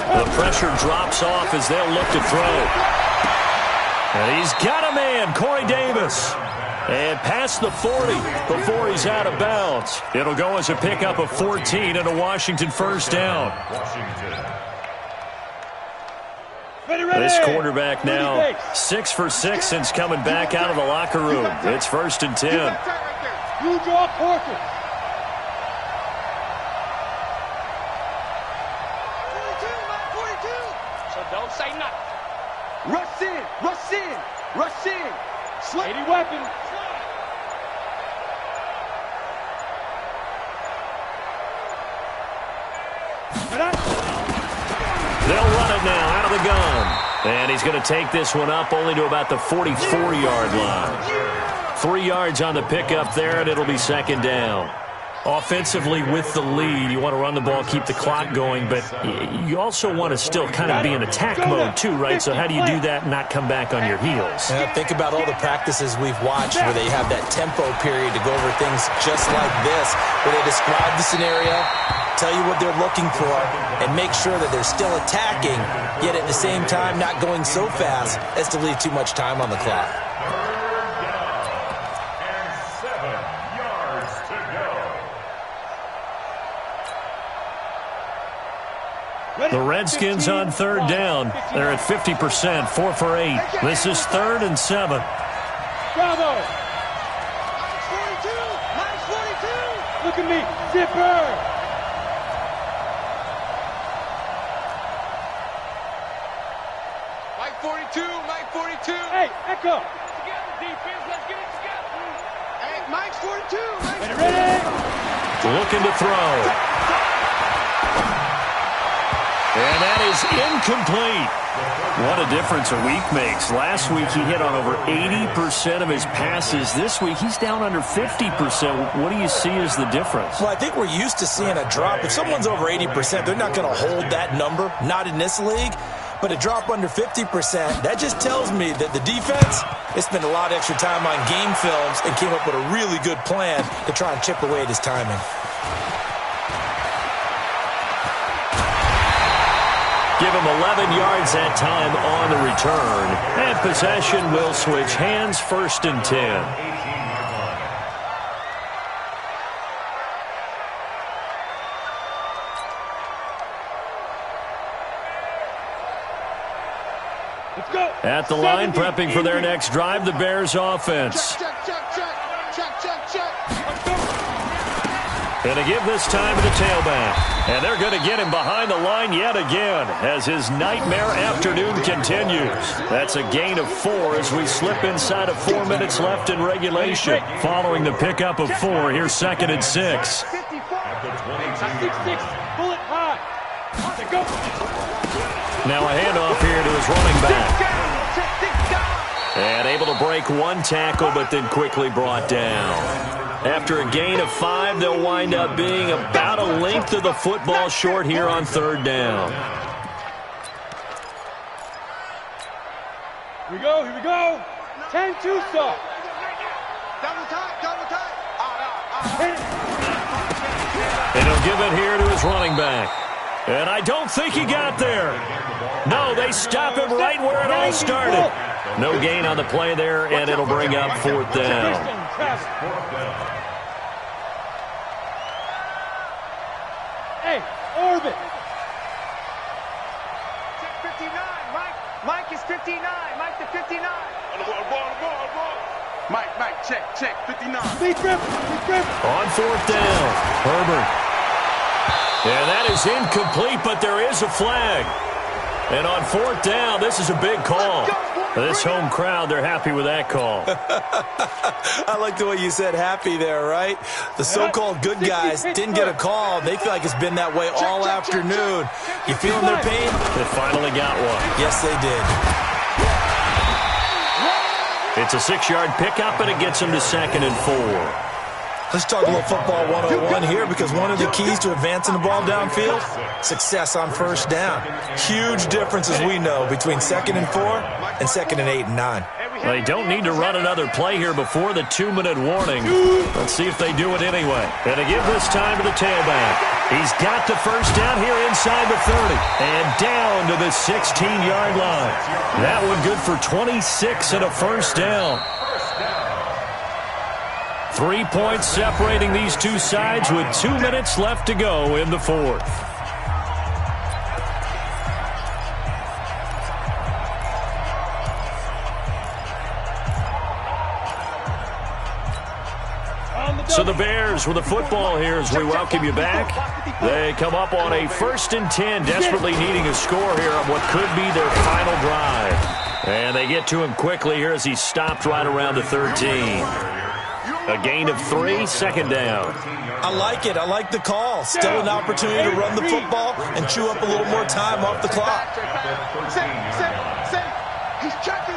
The pressure drops off as they'll look to throw. And he's got a man, Corey Davis. And past the 40 before he's out of bounds. It'll go as a pickup of 14 and a Washington first down. This quarterback now 6 for 6 since coming back out of the locker room. It's 1st and 10. You draw Porter. 42. So don't say nothing. Rush in. Slip. 80 weapons. They'll run it now out of the gun. And he's going to take this one up only to about the 44-yard line. 3 yards on the pickup there, and it'll be 2nd down. Offensively with the lead, you want to run the ball, keep the clock going, but you also want to still kind of be in attack mode too, right? So how do you do that and not come back on your heels? Think about all the practices we've watched where they have that tempo period to go over things just like this, where they describe the scenario, tell you what they're looking for, and make sure that they're still attacking, yet at the same time not going so fast as to leave too much time on the clock. The Redskins on third down. They're at 50%, 4 for 8. This is 3rd and 7. Bravo! Minus 42! Look at me, zipper! Mike 42, Mike 42! Hey, echo! Together, defense, let's get it together! Hey, Mike's 42! Ready? Looking to throw. And that is incomplete. What a difference a week makes. Last week he hit on over 80% of his passes. This week he's down under 50%. What do you see as the difference? Well, I think we're used to seeing a drop. If someone's over 80%, they're not going to hold that number. Not in this league. But a drop under 50%, that just tells me that the defense, they spent a lot of extra time on game films and came up with a really good plan to try and chip away at his timing. Give him 11 yards that time on the return. And possession will switch hands, 1st and 10. Let's go. At the line, prepping for their next drive, the Bears offense. Check. Let's go. Going to give this time to the tailback. And they're going to get him behind the line yet again as his nightmare afternoon continues. That's a gain of 4 as we slip inside of 4 minutes left in regulation. Following the pickup of 4, here's 2nd and 6. 54. 6. Bullet high. Let's go. Now a handoff here to his running back. And able to break one tackle, but then quickly brought down. After a gain of 5, they'll wind up being about a length of the football short here on 3rd down. Here we go. 10-2 stop. Double time. And he'll give it here to his running back. And I don't think he got there. No, they stop him right where it all started. No gain on the play there, and it'll bring up 4th down. Hey, Orbit. Check 59. Mike is 59. Mike to 59. Ball. Mike, check. 59. Big grip. On 4th down, Herbert. And that is incomplete, but there is a flag. And on 4th down, this is a big call. This home crowd, they're happy with that call. I like the way you said happy there, right? The so-called good guys didn't get a call. They feel like it's been that way all afternoon. You feeling their pain? They finally got one. Yes, they did. It's a 6-yard pickup, and it gets them to 2nd and 4. Let's talk a little football 101 here, because one of the keys to advancing the ball downfield, success on 1st down. Huge difference, as we know, between 2nd and 4 and 2nd and 8 and 9. They don't need to run another play here before the 2-minute warning. Let's see if they do it anyway. And to give this time to the tailback. He's got the 1st down here inside the 30. And down to the 16-yard line. That one good for 26 and a 1st down. 3 points separating these two sides with 2 minutes left to go in the 4th. So the Bears with the football here as we welcome you back. They come up on a 1st and 10, desperately needing a score here on what could be their final drive. And they get to him quickly here as he's stopped right around the 13. A gain of 3, 2nd down. I like it. I like the call. Still an opportunity to run the football and chew up a little more time off the clock. He's checking.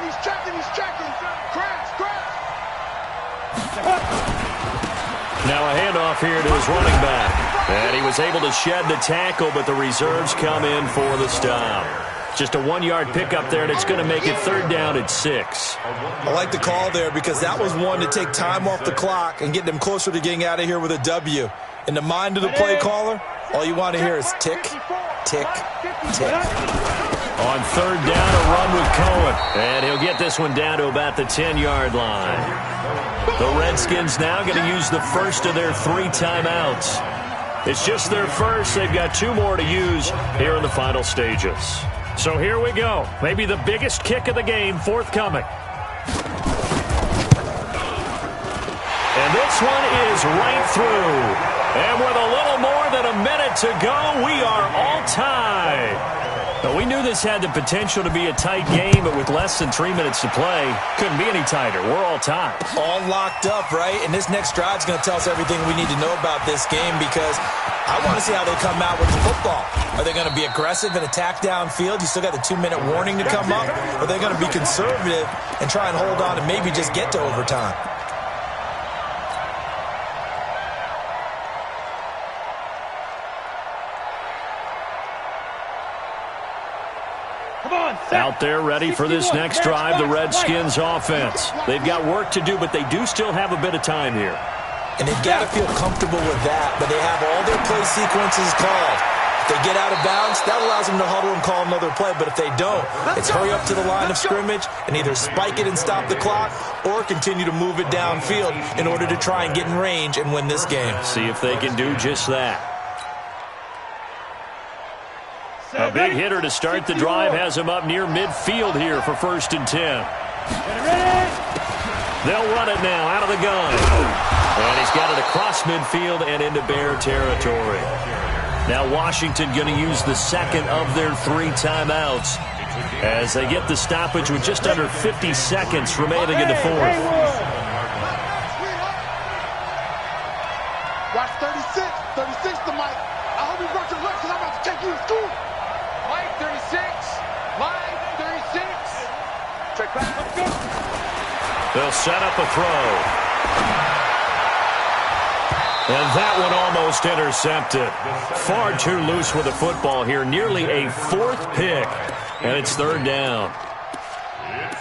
Crash. Now a handoff here to his running back. And he was able to shed the tackle, but the reserves come in for the stop. Just a 1-yard pickup there, and it's going to make it 3rd down at 6. I like the call there because that was one to take time off the clock and get them closer to getting out of here with a W. In the mind of the play caller, all you want to hear is tick, tick, tick. On 3rd down, a run with Cohen. And he'll get this one down to about the 10-yard line. The Redskins now going to use the first of their 3 timeouts. It's just their first. They've got 2 more to use here in the final stages. So here we go. Maybe the biggest kick of the game forthcoming. And this one is right through. And with a little more than a minute to go, we are all tied. But we knew this had the potential to be a tight game, but with less than 3 minutes to play, couldn't be any tighter. We're all tied. All locked up, right? And this next drive is going to tell us everything we need to know about this game, because I want to see how they come out with the football. Are they going to be aggressive and attack downfield? You still got the 2-minute warning to come up. Or are they going to be conservative and try and hold on and maybe just get to overtime? Out there ready for this next drive, the Redskins offense. They've got work to do, but they do still have a bit of time here. And they've got to feel comfortable with that, but they have all their play sequences called. If they get out of bounds, that allows them to huddle and call another play, but if they don't, it's hurry up to the line of scrimmage and either spike it and stop the clock or continue to move it downfield in order to try and get in range and win this game. See if they can do just that. A big hitter to start the drive has him up near midfield here for 1st and 10. They'll run it now out of the gun. And he's got it across midfield and into Bear territory. Now Washington going to use the second of their 3 timeouts as they get the stoppage with just under 50 seconds remaining in the 4th. Watch 36. 36 to Mike. I hope he runs your left because I'm about to take you to school. Mike 36. Mike 36. Check back. Let's go. They'll set up a throw. And that one almost intercepted. Far too loose with the football here. Nearly a 4th pick. And it's 3rd down.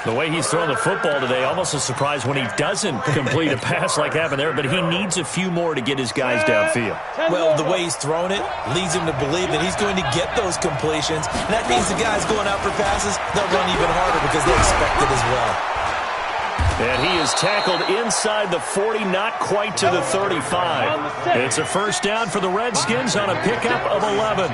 The way he's throwing the football today, almost a surprise when he doesn't complete a pass like happened there, but he needs a few more to get his guys downfield. Well, the way he's thrown it leads him to believe that he's going to get those completions. And that means the guys going out for passes, they'll run even harder because they expect it as well. And he is tackled inside the 40, not quite to the 35. It's a 1st down for the Redskins on a pickup of 11.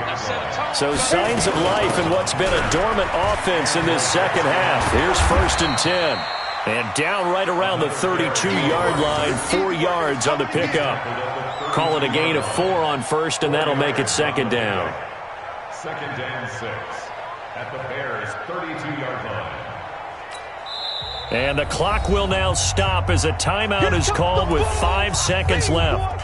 So signs of life in what's been a dormant offense in this second half. Here's 1st and 10. And down right around the 32-yard line, 4 yards on the pickup. Call it a gain of 4 on 1st, and that'll make it 2nd down. 2nd and 6 at the Bears' 32-yard line. And the clock will now stop as a timeout is called with 5 seconds left.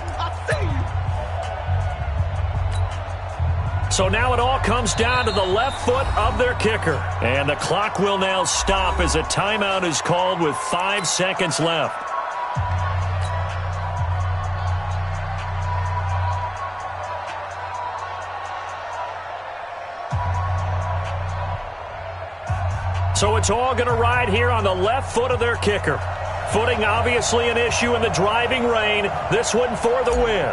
So now it all comes down to the left foot of their kicker. And the clock will now stop as a timeout is called with 5 seconds left. So it's all going to ride here on the left foot of their kicker. Footing obviously an issue in the driving rain. This one for the win.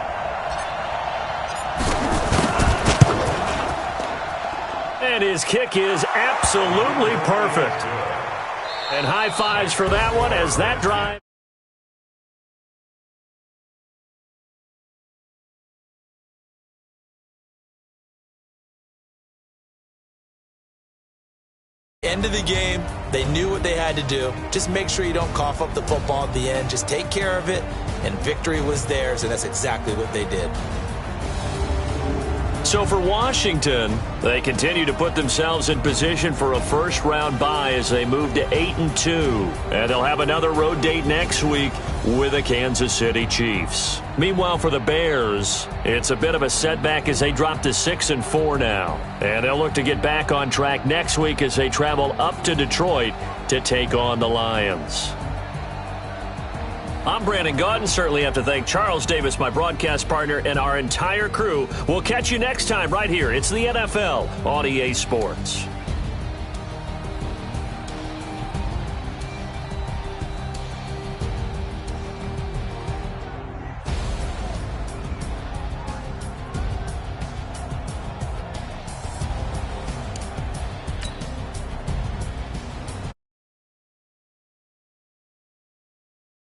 And his kick is absolutely perfect. And high fives for that one as that drive. End of the game, they knew what they had to do. Just make sure you don't cough up the football at the end. Just take care of it, and victory was theirs, and that's exactly what they did. So for Washington, they continue to put themselves in position for a first-round bye as they move to 8-2. And they'll have another road date next week with the Kansas City Chiefs. Meanwhile, for the Bears, it's a bit of a setback as they drop to 6-4 now. And they'll look to get back on track next week as they travel up to Detroit to take on the Lions. I'm Brandon Gaudin. Certainly have to thank Charles Davis, my broadcast partner, and our entire crew. We'll catch you next time right here. It's the NFL on EA Sports.